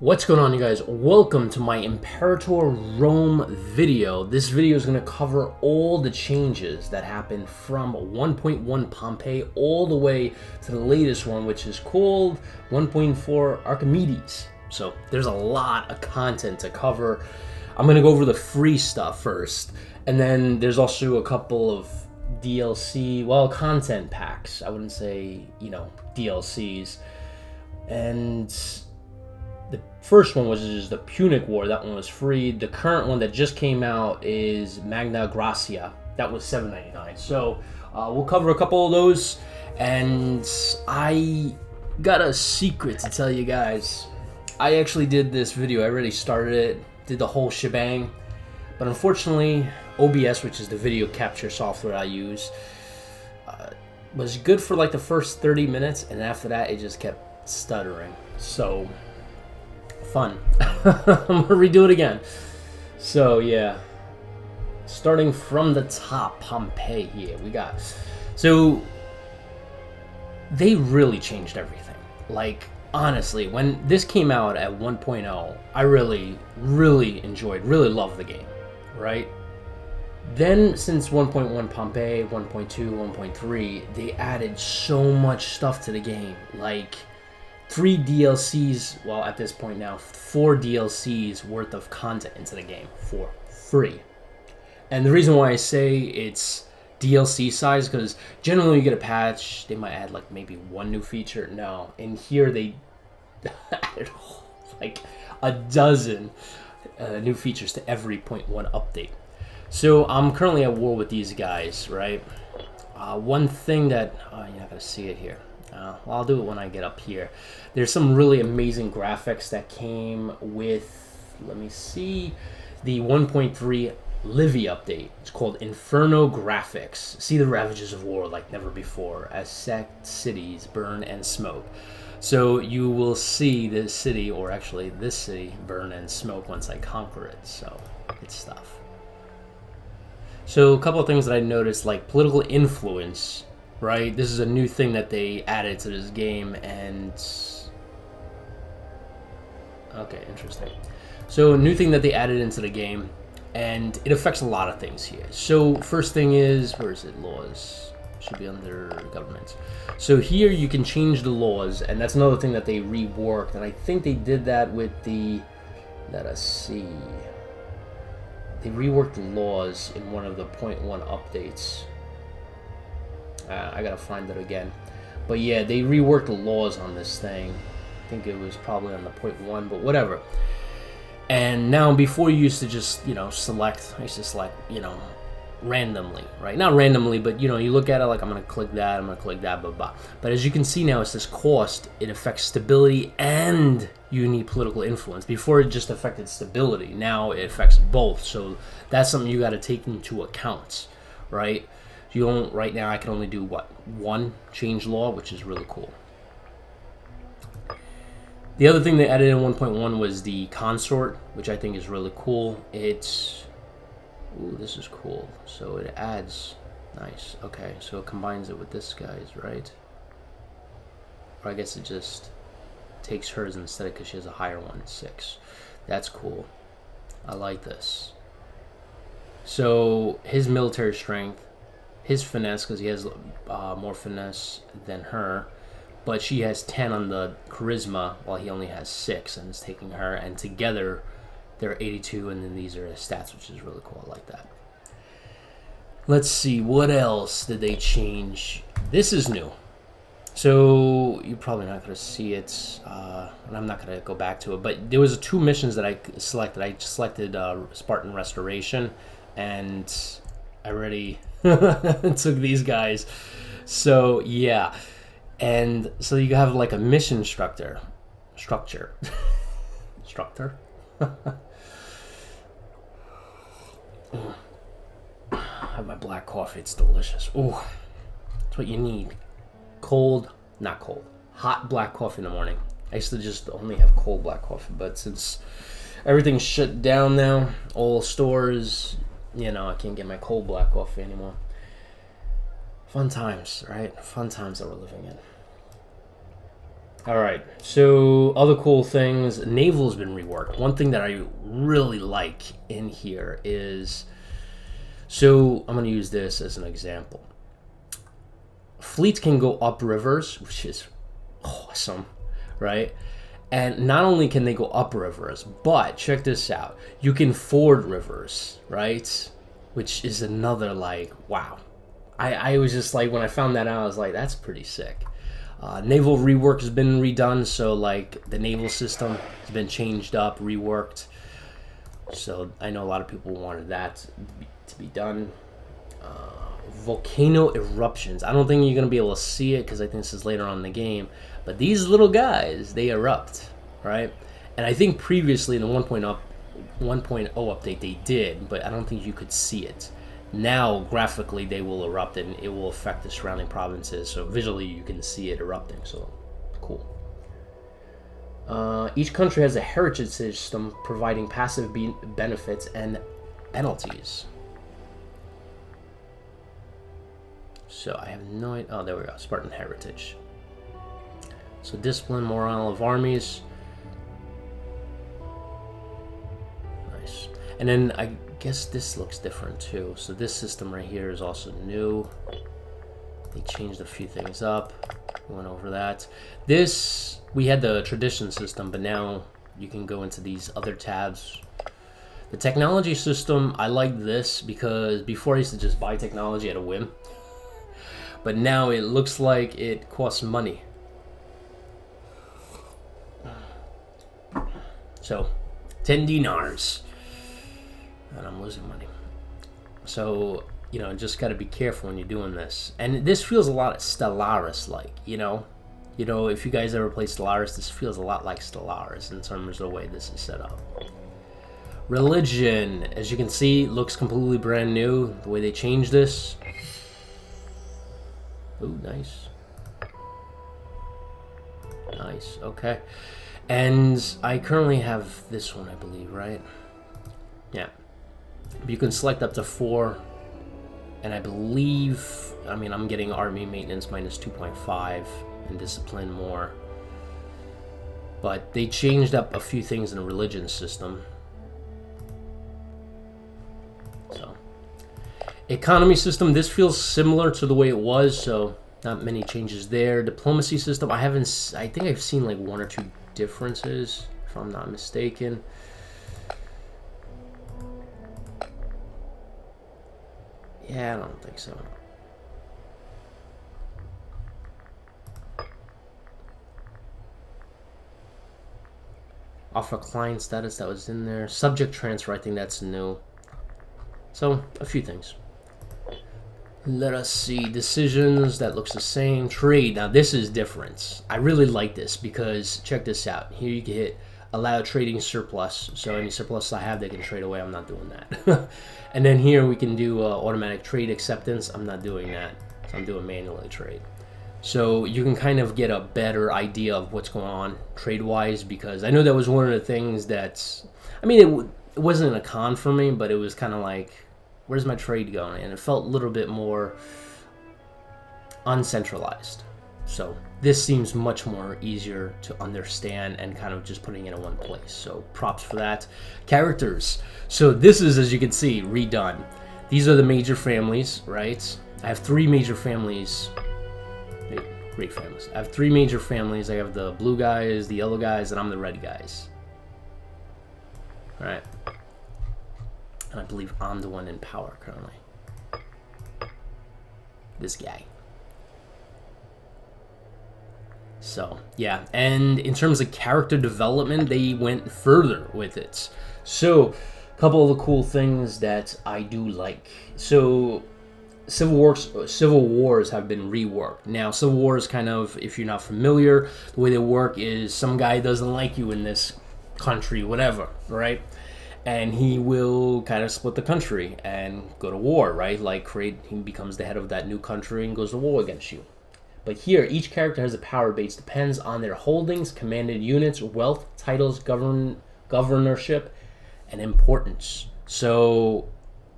What's going on, you guys? Welcome to my Imperator Rome video. This video is going to cover all the changes that happened from 1.1 Pompeii all the way to the latest one, which is called 1.4 Archimedes. So there's a lot of content to cover. I'm going to go over the free stuff first, and then there's also a couple of DLC, well, content packs. I wouldn't say, DLCs. And the first one was just the Punic War. That one was free. The current one that just came out is Magna Graecia. That was $7.99. So we'll cover a couple of those. And I got a secret to tell you guys. I actually did this video. I already started it, did the whole shebang. But unfortunately, OBS, which is the video capture software I use, was good for like the first 30 minutes. And after that, it just kept stuttering. So fun. I'm gonna redo it again. So yeah, starting from the top, Pompeii here we got. So they really changed everything. Like, honestly, when this came out at 1.0, I really loved the game, right? Then since 1.1 Pompeii, 1.2, 1.3, they added so much stuff to the game, like 3 DLCs, well, at this point now, 4 DLCs worth of content into the game for free. And the reason why I say it's DLC size, because generally you get a patch, they might add like maybe 1 new feature. No, in here they added like a dozen new features to every 0.1 update. So I'm currently at war with these guys, right? One thing that, you're not going to see it here. Well, I'll do it when I get up here. There's some really amazing graphics that came with, let me see, the 1.3 Livy update. It's called Inferno Graphics. See the ravages of war like never before, as sacked cities burn and smoke. So you will see this city, or actually this city, burn and smoke once I conquer it. So good stuff. So a couple of things that I noticed, like political influence. Right, this is a new thing that they added to this game, and okay, interesting. So a new thing that they added into the game, and it affects a lot of things here. So first thing is, where is it? Laws should be under government. So here you can change the laws, and that's another thing that they reworked, and I think they did that with the, let us see, they reworked the laws in one of the 0.1 updates. I gotta find it again, but yeah, they reworked the laws on this thing. I think it was probably on the 0.1, but whatever. And now, before you used to just select, I used to select randomly, right? Not randomly, but you look at it like, I'm gonna click that, I'm gonna click that, blah blah. But as you can see now, it's this cost. It affects stability and you need political influence. Before it just affected stability. Now it affects both. So that's something you got to take into account, right? You don't, right now I can only do what? 1 change law, which is really cool. The other thing they added in 1.1 was the consort, which I think is really cool. It's, ooh, this is cool. So it adds, nice. Okay, so it combines it with this guy's, right? Or I guess it just takes hers instead, because she has a higher one, 6. That's cool. I like this. So his military strength, his finesse, because he has more finesse than her, but she has 10 on the charisma while he only has 6, and is taking her, and together they're 82, and then these are his stats, which is really cool. I like that. Let's see, what else did they change? This is new, so you're probably not going to see it, and I'm not going to go back to it, but there was 2 missions that I selected. I selected Spartan Restoration, and I already took these guys. So yeah, and so you have like a mission structure. I have my black coffee. It's delicious. Ooh, that's what you need. Cold, not cold, hot black coffee in the morning. I used to just only have cold black coffee, but since everything's shut down now, all stores, I can't get my cold black coffee anymore. Fun times, right? Fun times that we're living in. All right. So other cool things. Naval's been reworked. One thing that I really like in here is, so I'm going to use this as an example. Fleets can go up rivers, which is awesome, right? And not only can they go up rivers, but check this out. You can ford rivers, right? Which is another, like, wow. I was just like, when I found that out, I was like, that's pretty sick. Naval rework has been redone, so like the naval system has been changed up, reworked. So I know a lot of people wanted that to be done. Volcano eruptions. I don't think you're going to be able to see it because I think this is later on in the game. But these little guys, they erupt, right? And I think previously in the 1.0 update they did, but I don't think you could see it. Now, graphically, they will erupt and it will affect the surrounding provinces. So visually, you can see it erupting. So, cool. Each country has a heritage system providing passive benefits and penalties. So I have no idea. Oh, there we go. Spartan heritage. So discipline, morale of armies. Nice. And then I guess this looks different too. So this system right here is also new. They changed a few things up. We went over that. This, we had the tradition system, but now you can go into these other tabs. The technology system, I like this because before I used to just buy technology at a whim. But now it looks like it costs money. So, 10 dinars. And I'm losing money. So, you know, just got to be careful when you're doing this. And this feels a lot Stellaris-like, you know? You know, if you guys ever played Stellaris, this feels a lot like Stellaris in terms of the way this is set up. Religion, as you can see, looks completely brand new. The way they changed this. Ooh, nice. Nice, okay. And I currently have this one, I believe, right? Yeah. You can select up to 4. And I believe, I mean, I'm getting army maintenance minus 2.5 and discipline more. But they changed up a few things in the religion system. So, economy system, this feels similar to the way it was, so not many changes there. Diplomacy system, I think I've seen like 1 or 2 differences, if I'm not mistaken. Yeah, I don't think so. Offer client status, that was in there. Subject transfer, I think that's new. So, a few things. Let us see. Decisions, that looks the same. Trade, now this is different. I really like this because, check this out. Here you can hit allow trading surplus. So any surplus I have, they can trade away. I'm not doing that. And then here we can do automatic trade acceptance. I'm not doing that. So I'm doing manually trade. So you can kind of get a better idea of what's going on trade-wise, because I know that was one of the things that's, I mean, it wasn't a con for me, but it was kind of like, where's my trade going? And it felt a little bit more uncentralized. So this seems much more easier to understand and kind of just putting it in one place. So props for that. Characters. So this is, as you can see, redone. These are the major families, right? I have 3 major families. Great families. I have 3 major families. I have the blue guys, the yellow guys, and I'm the red guys. All right. And I believe I'm the one in power currently. This guy. So, yeah. And in terms of character development, they went further with it. So, a couple of the cool things that I do like. So, Civil Wars have been reworked. Now, Civil Wars kind of, if you're not familiar, the way they work is some guy doesn't like you in this country, whatever, right? And he will kind of split the country and go to war, right? Like he becomes the head of that new country and goes to war against you. But here, each character has a power base, depends on their holdings, commanded units, wealth, titles, governorship, and importance. So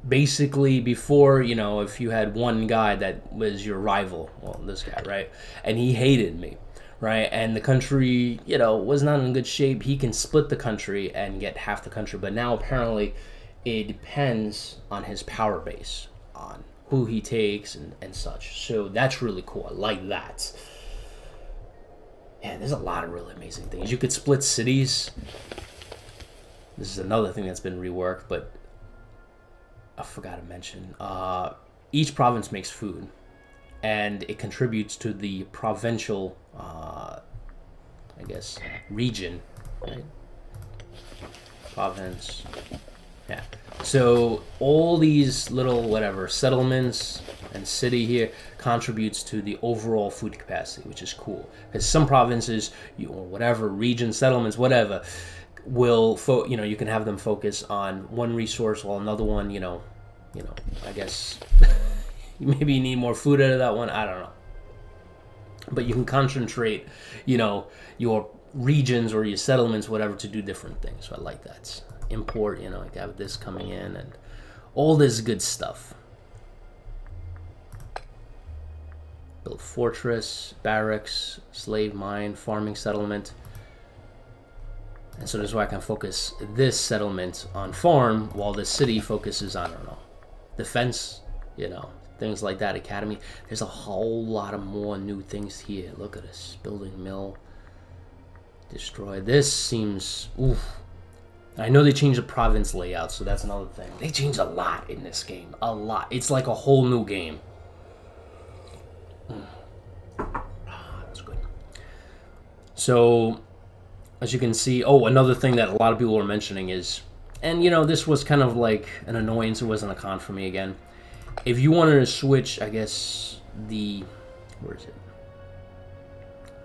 basically, before, you know, if you had one guy that was your rival, well, this guy, right? And he hated me, right? And the country, you know, was not in good shape. He can split the country and get half the country, but now apparently it depends on his power base, on who he takes and such. So that's really cool. I like that. Yeah, there's a lot of really amazing things. You could split cities. This is another thing that's been reworked, but I forgot to mention. Each province makes food, and it contributes to the provincial, I guess, region, right? Province. Yeah. So all these little whatever settlements and city here contributes to the overall food capacity, which is cool. Because some provinces, or whatever region, settlements, whatever, will you can have them focus on one resource while another one, I guess maybe you need more food out of that one. I don't know. But you can concentrate, your regions or your settlements, whatever, to do different things. So I like that. Import, like I have this coming in and all this good stuff. Build fortress, barracks, slave mine, farming settlement. And so this is why I can focus this settlement on farm while the city focuses on, I don't know, defense, things like that, academy. There's a whole lot of more new things here. Look at this. Building mill. Destroy. This seems, oof. I know they changed the province layout, so that's another thing. They changed a lot in this game. A lot. It's like a whole new game. That's good. So, as you can see, another thing that a lot of people were mentioning is, and this was kind of like an annoyance. It wasn't a con for me again. If you wanted to switch, I guess, where is it?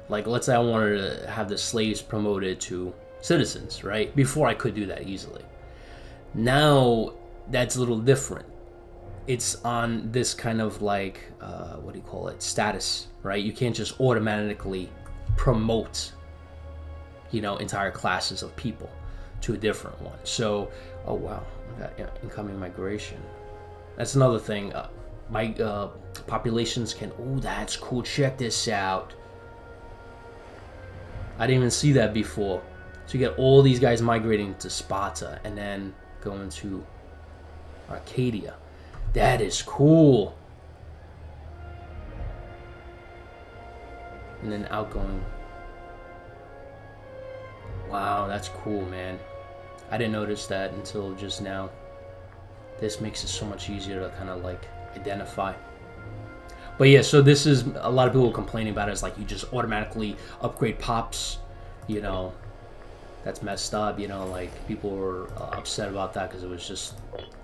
Like, let's say I wanted to have the slaves promoted to citizens, right? Before I could do that easily. Now, that's a little different. It's on this kind of like, status, right? You can't just automatically promote, entire classes of people to a different one. So, oh wow, I got incoming migration. That's another thing. My populations can, that's cool, check this out. I didn't even see that before. So you get all these guys migrating to Sparta and then going to Arcadia. That is cool. And then outgoing. Wow, that's cool, man. I didn't notice that until just now. This makes it so much easier to kind of like identify. But yeah, so this is, a lot of people complaining about it. It's like you just automatically upgrade pops, that's messed up, like people were upset about that because it was just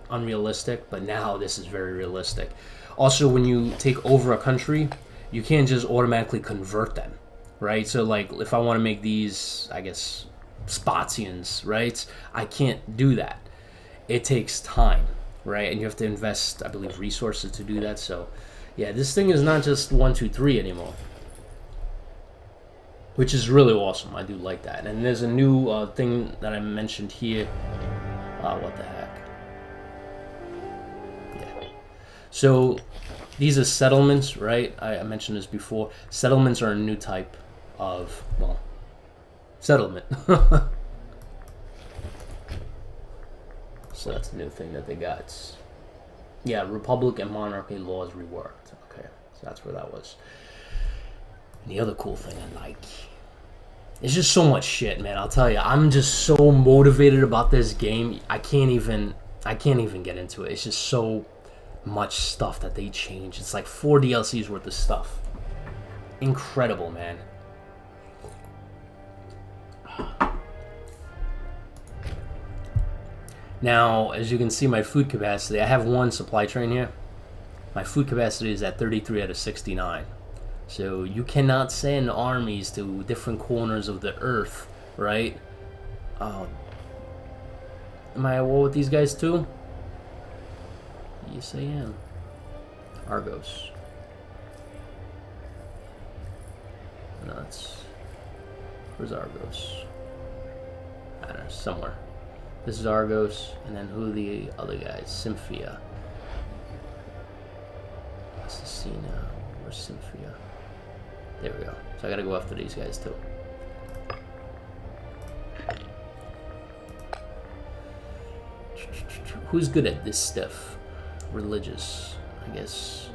unrealistic. But now this is very realistic. Also, when you take over a country, you can't just automatically convert them, right? So like if I want to make these, I guess, Spartians, right? I can't do that. It takes time, right? And you have to invest, I believe, resources to do that. So yeah, this thing is not just 1, 2, 3 anymore, which is really awesome. I do like that. And there's a new thing that I mentioned here. What the heck? Yeah. So these are settlements, right? I mentioned this before. Settlements are a new type of, settlement. So that's a new thing that they got. Yeah, Republic and Monarchy laws reworked. Okay, so that's where that was. And the other cool thing I like, it's just so much shit, man. I'll tell you, I'm just so motivated about this game. I can't even get into it. It's just so much stuff that they changed. It's like 4 DLCs worth of stuff. Incredible, man. Now, as you can see, my food capacity, I have one supply train here. My food capacity is at 33 out of 69. So you cannot send armies to different corners of the earth, right? Oh, am I at war with these guys too? Yes, I am. Argos. No, where's Argos? I don't know, somewhere. This is Argos, and then who are the other guys? Symphia. Assassina. Where's Symphia? There we go. So I gotta go after these guys too. Who's good at this stuff? Religious. I guess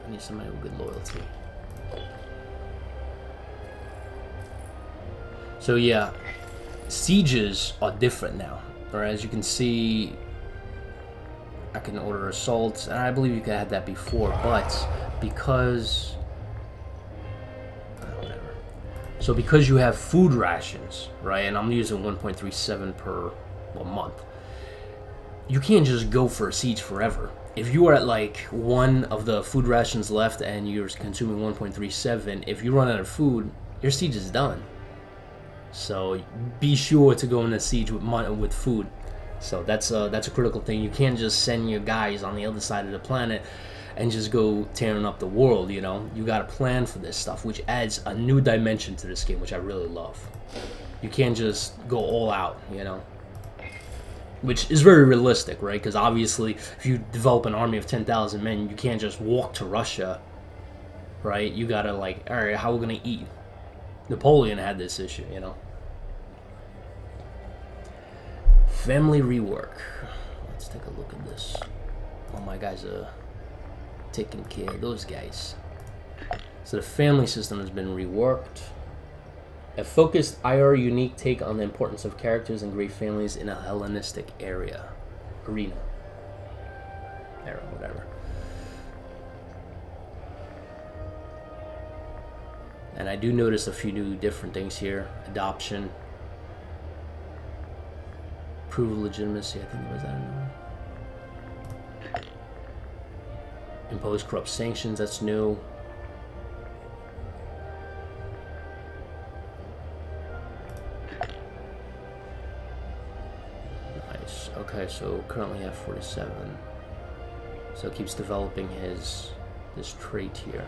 I need somebody with good loyalty. So yeah, sieges are different now. Or as you can see, I can order assaults, and I believe you could have that before, but because whatever. So because you have food rations, right? And I'm using 1.37 per month. You can't just go for a siege forever. If you are at like one of the food rations left and you're consuming 1.37, if you run out of food, your siege is done. So be sure to go in a siege with food. So that's a critical thing. You can't just send your guys on the other side of the planet and just go tearing up the world, you know? You gotta plan for this stuff, which adds a new dimension to this game, which I really love. You can't just go all out, you know? Which is very realistic, right? Because obviously, if you develop an army of 10,000 men, you can't just walk to Russia, right? You gotta like, all right, how are we gonna eat? Napoleon had this issue, you know? Family rework. Let's take a look at this. All my guys are taking care of those guys. So the family system has been reworked. A focused IR unique take on the importance of characters and great families in a Hellenistic arena. Era, whatever. And I do notice a few new different things here. Adoption. Prove legitimacy, I think it was that. Impose corrupt sanctions, that's new. Nice. Okay, so currently have 47. So it keeps developing this trait here.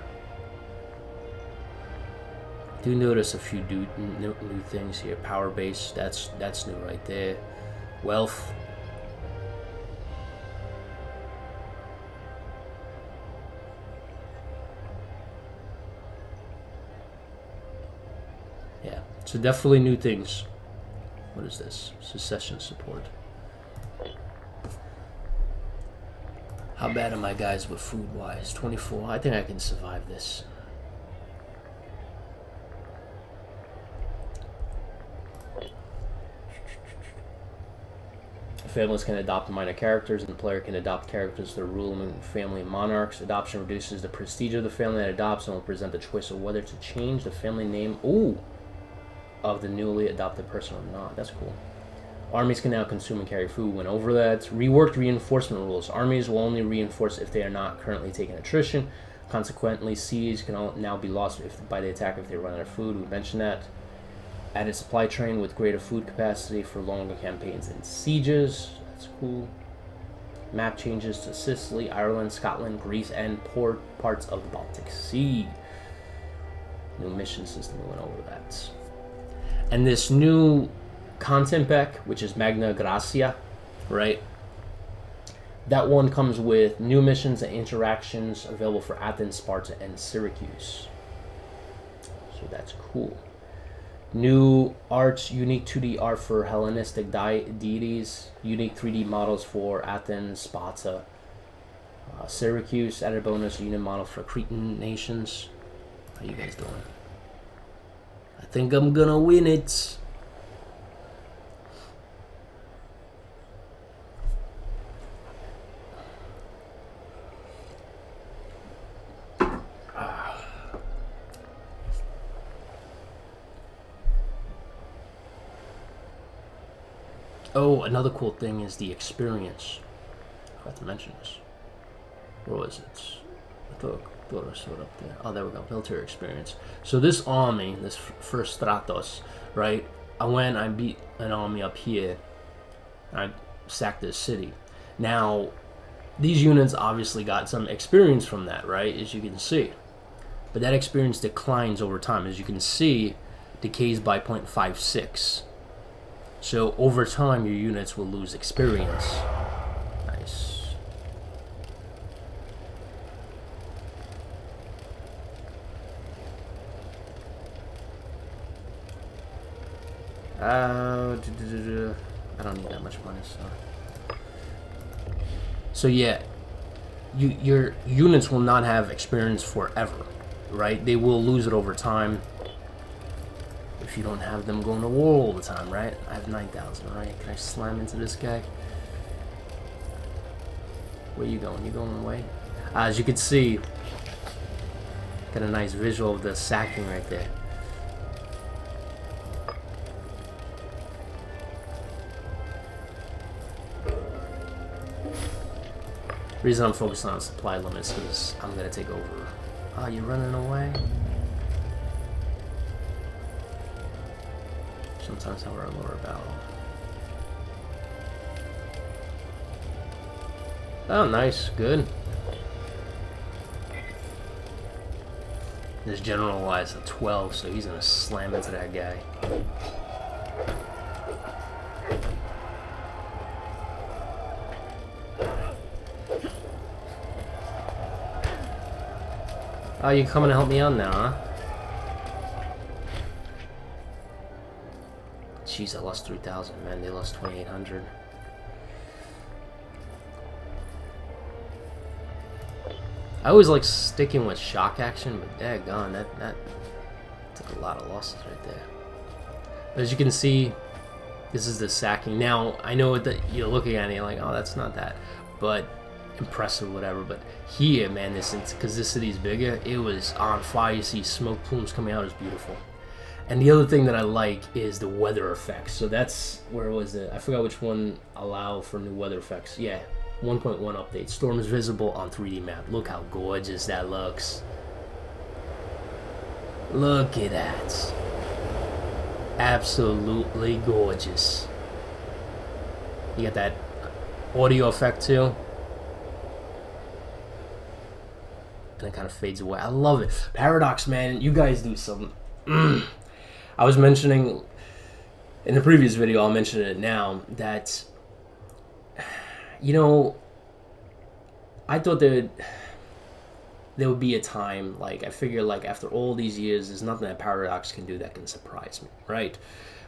I do notice a few new things here. Power base, that's new right there. Wealth. Yeah, so definitely new things. What is this? Secession support. How bad am I guys with food wise? 24. I think I can survive this. Families can adopt minor characters, and the player can adopt characters to the ruling family and monarchs. Adoption reduces the prestige of the family that adopts and will present the choice of whether to change the family name of the newly adopted person or not. That's cool. Armies can now consume and carry food. Went over that. Reworked reinforcement rules. Armies will only reinforce if they are not currently taking attrition. Consequently, siege can now be lost by the attacker if they run out of food. We mentioned that. Added supply train with greater food capacity for longer campaigns and sieges. That's cool. Map changes to Sicily, Ireland, Scotland, Greece, and parts of the Baltic Sea. New mission system, we went over that. And this new content pack, which is Magna Graecia, right? That one comes with new missions and interactions available for Athens, Sparta, and Syracuse. So that's cool. New arts, unique 2D art for Hellenistic deities, unique 3D models for Athens, Sparta, Syracuse, added bonus unit model for Cretan nations. How you guys doing? I think I'm gonna win it. Oh, another cool thing is the experience. I forgot to mention this. Where was it? I thought I saw it up there. Oh, there we go. Military experience. So this army, this first Stratos, right? I beat an army up here. I sacked this city. Now, these units obviously got some experience from that, right? As you can see. But that experience declines over time. As you can see, decays by 0.56. So over time, your units will lose experience. Nice. I don't need that much money, so yeah, your units will not have experience forever, right? They will lose it over time if you don't have them going to war all the time, right? I have 9,000, right? Can I slam into this guy? Where you going? You going away? As you can see, got a nice visual of the sacking right there. The reason I'm focusing on supply limits because I'm gonna take over. Oh, you're running away? Sometimes I run lower battle. Oh, nice, good. This general lies at 12, so he's gonna slam into that guy. Oh, you coming to help me out now, huh? Jeez, I lost 3,000, man. They lost 2,800. I always like sticking with shock action, but daggone, that took a lot of losses right there. But as you can see, this is the sacking. Now, I know that you're looking at it, you're like, oh, that's not that, but impressive, whatever. But here, man, because this city's bigger, it was on fire. You see smoke plumes coming out. It's beautiful. And the other thing that I like is the weather effects. So that's where was it? I forgot which one allow for new weather effects. Yeah, 1.1 update. Storm is visible on 3D map. Look how gorgeous that looks. Look at that. Absolutely gorgeous. You got that audio effect too. And it kind of fades away. I love it. Paradox, man, you guys do some... I was mentioning in the previous video, I'll mention it now, that, you know, I thought there would be a time, like, I figure, like, after all these years, there's nothing that Paradox can do that can surprise me, right?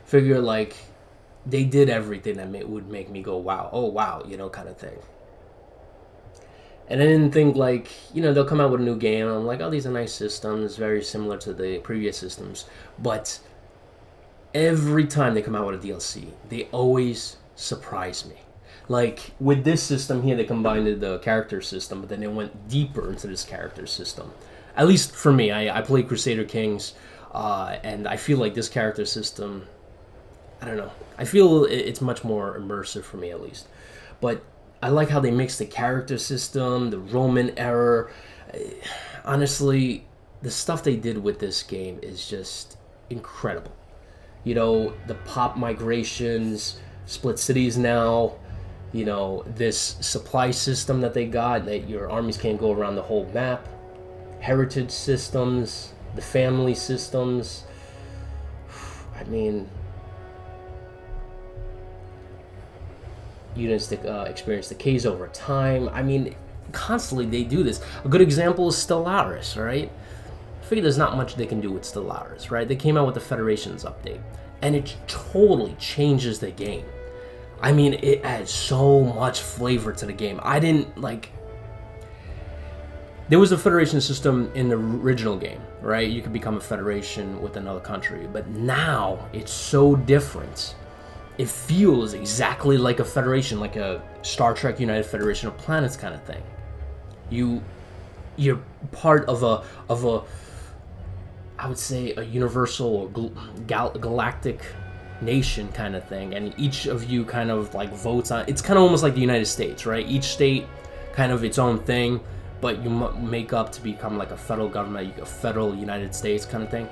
Figure, like, they did everything that would make me go, wow, oh, wow, you know, kind of thing. And I didn't think, like, you know, they'll come out with a new game, and I'm like, oh, these are nice systems, very similar to the previous systems, but every time they come out with a DLC, they always surprise me. Like, with this system here, they combined the character system, but then they went deeper into this character system. At least for me, I played Crusader Kings, and I feel like this character system, I don't know, I feel it's much more immersive for me, at least. But I like how they mix the character system, the Roman era. Honestly, the stuff they did with this game is just incredible. You know, the pop migrations, split cities now, you know, this supply system that they got, that your armies can't go around the whole map, heritage systems, the family systems. I mean, units that experience decays over time. I mean, constantly they do this. A good example is Stellaris, right? I figure there's not much they can do with Stellaris, right? They came out with the Federations update, and it totally changes the game. I mean, it adds so much flavor to the game. I didn't, like... There was a Federation system in the original game, right? You could become a Federation with another country, but now it's so different. It feels exactly like a Federation, like a Star Trek United Federation of Planets kind of thing. You're part of a I would say a universal or galactic nation kind of thing, and each of you kind of like votes on. It's kind of almost like the United States, right? Each state kind of its own thing, but you make up to become like a federal government, a federal United States kind of thing.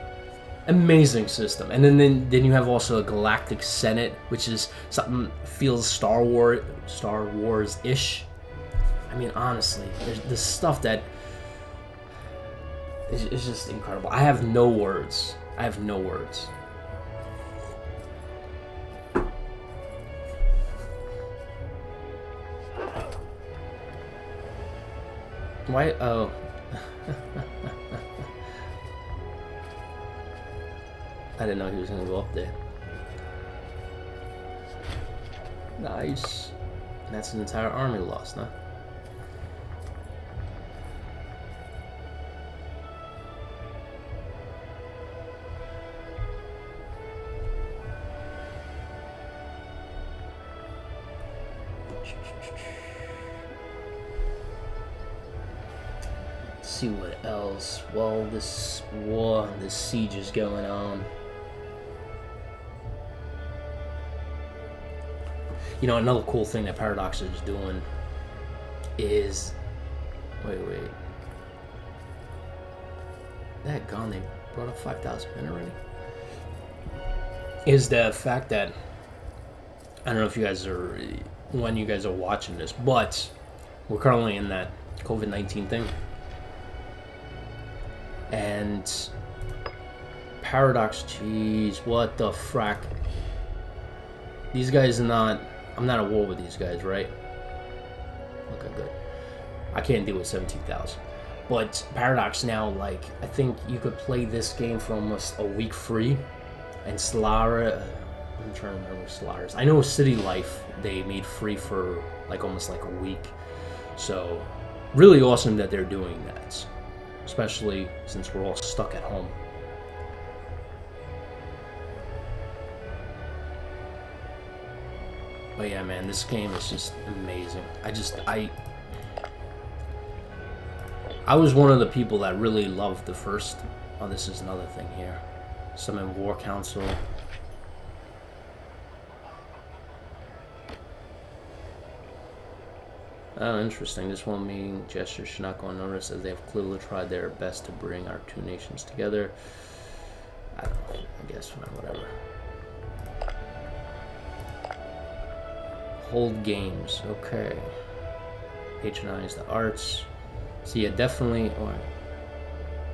Amazing system. And then you have also a Galactic Senate, which is something feels Star Wars-ish. I mean, honestly, there's this stuff that is just incredible. I have no words. I have no words. Why? Oh. I didn't know he was going to go up there. Nice. And that's an entire army lost, huh? Let's see what else. Well, this war, this siege is going on. You know, another cool thing that Paradox is doing is... Wait. That gone, they brought up 5,000 men already? Is the fact that... I don't know if you guys are... when you guys are watching this, but we're currently in that COVID-19 thing. And... Paradox, jeez, what the frack? These guys are not... I'm not at war with these guys, right? Okay, good. I can't deal with 17,000. But Paradox now, like, I think you could play this game for almost a week free. And Solara... I'm trying to remember Solara's. I know City Life, they made free for, like, almost like a week. So, really awesome that they're doing that. Especially since we're all stuck at home. But yeah, man, this game is just amazing. I was one of the people that really loved the first... Oh, this is another thing here. Summon War Council. Oh, interesting. This one meeting gesture should not go unnoticed, as they have clearly tried their best to bring our two nations together. I don't know. I guess, whatever. Hold games. Okay. Patronize the arts. So yeah, definitely. Alright.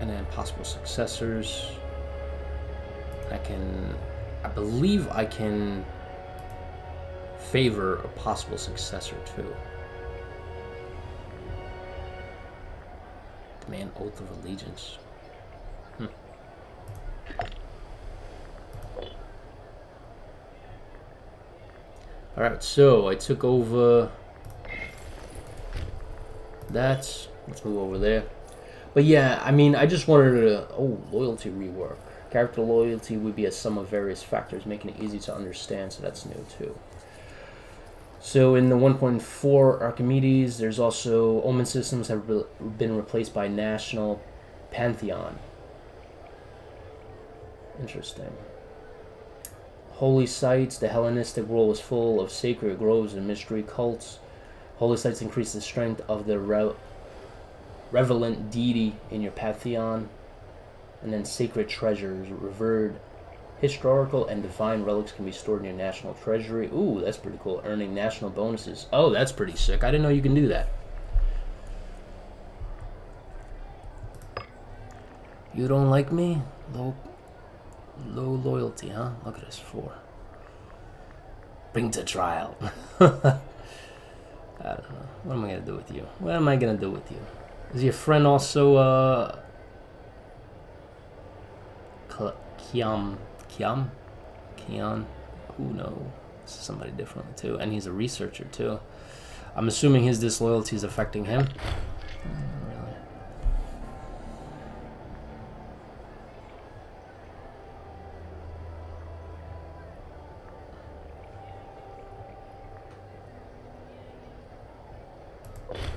And then possible successors. I believe I can favor a possible successor too. Demand Oath of Allegiance. Alright, so I took over that. Let's move over there. But yeah, I mean, I just wanted to... Oh, loyalty rework. Character loyalty would be a sum of various factors, making it easy to understand, so that's new too. So in the 1.4 Archimedes, there's also omen systems have been replaced by national pantheon. Interesting. Holy sites. The Hellenistic world was full of sacred groves and mystery cults. Holy sites increase the strength of the relevant deity in your pantheon. And then sacred treasures, revered historical and divine relics can be stored in your national treasury. Ooh, that's pretty cool. Earning national bonuses. Oh, that's pretty sick. I didn't know you can do that. You don't like me? Low loyalty, huh? Look at this. 4. Bring to trial. I don't know. What am I gonna do with you? What am I gonna do with you? Is your friend also Kian? Who knows? This is somebody different too, and he's a researcher too. I'm assuming his disloyalty is affecting him. Really?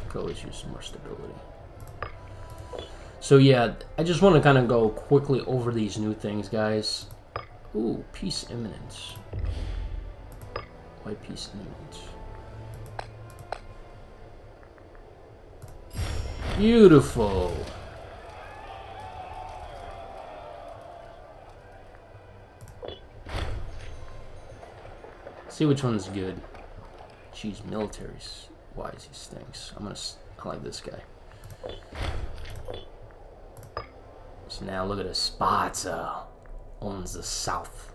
Could always use some more stability. So yeah, I just want to kind of go quickly over these new things, guys. Ooh, peace imminent. Why peace imminent? Beautiful. See which one's good. Jeez, military's wise, he stinks. I like this guy. So now look at this. Sparta owns the south.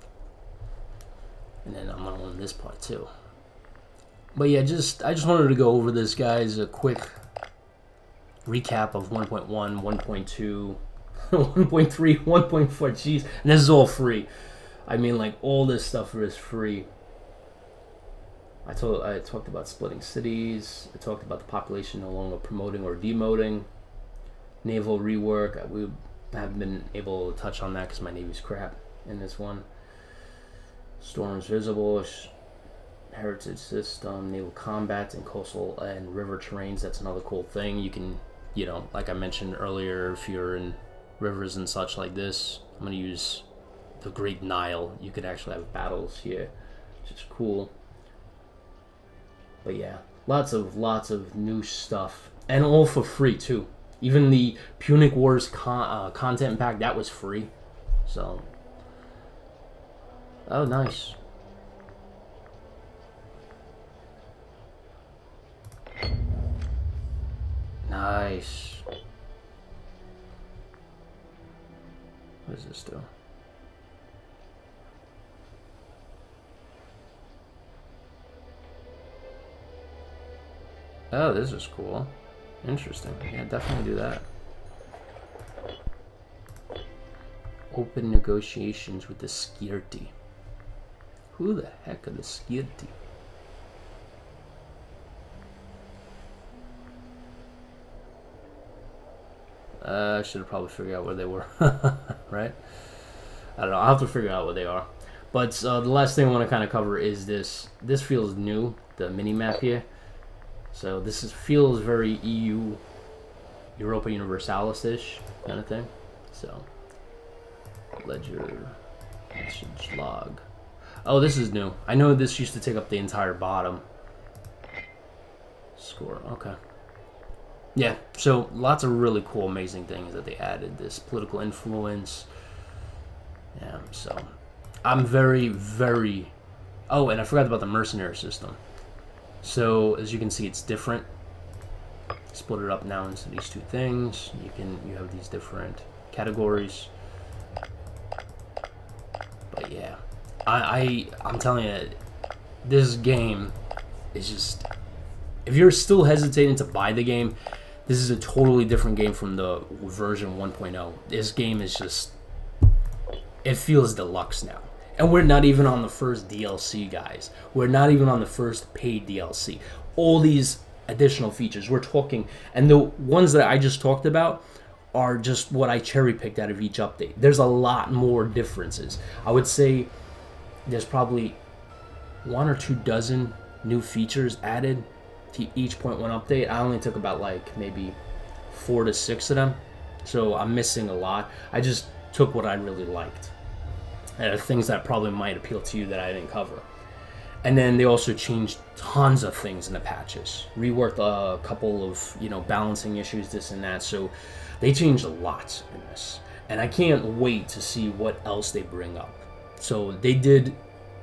And then I'm gonna own this part too. But yeah, I just wanted to go over this, guys, a quick recap of 1.1, 1.2, 1.3, 1.4, jeez. And this is all free. I mean, like, all this stuff is free. I talked about splitting cities. I talked about the population no longer promoting or demoting. Naval rework. We haven't been able to touch on that because my navy's crap in this one. Storms visible. Heritage system. Naval combat in coastal and river terrains. That's another cool thing. You can, you know, like I mentioned earlier, if you're in rivers and such like this, I'm going to use the Great Nile. You could actually have battles here, which is cool. But yeah, lots of new stuff, and all for free too. Even the Punic Wars content pack, that was free. So, oh nice. Nice. What does this do? Oh, this is cool. Interesting. Yeah, definitely do that. Open negotiations with the Skirti. Who the heck are the Skirti? I should have probably figured out where they were. Right? I don't know. I'll have to figure out what they are. But the last thing I want to kind of cover is this. This feels new, the mini-map here. So this feels very EU, Europa Universalis-ish kind of thing. So, ledger, message log. Oh, this is new. I know this used to take up the entire bottom. Score, okay. Yeah, so lots of really cool, amazing things that they added. This political influence. Yeah, so I'm very, very... Oh, and I forgot about the mercenary system. So as you can see, it's different. Split it up now into these two things. You have these different categories. But yeah, I'm telling you, this game is just. If you're still hesitating to buy the game, this is a totally different game from the version 1.0. This game is just. It feels deluxe now. And we're not even on the first DLC, guys. We're not even on the first paid DLC. All these additional features we're talking, and the ones that I just talked about are just what I cherry-picked out of each update. There's a lot more differences. I would say there's probably 1 or 2 dozen new features added to each 0.1 update. I only took about like maybe 4 to 6 of them. So I'm missing a lot. I just took what I really liked. Things that probably might appeal to you that I didn't cover. And then they also changed tons of things in the patches. Reworked a couple of, balancing issues, this and that. So they changed a lot in this. And I can't wait to see what else they bring up. So they did an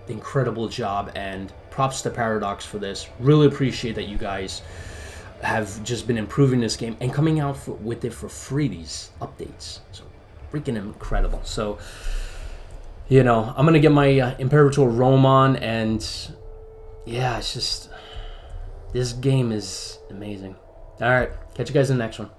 incredible job, and props to Paradox for this. Really appreciate that you guys have just been improving this game and coming out with it for free, these updates. So freaking incredible. So, I'm going to get my Imperator Rome on, and yeah, it's just, this game is amazing. All right, catch you guys in the next one.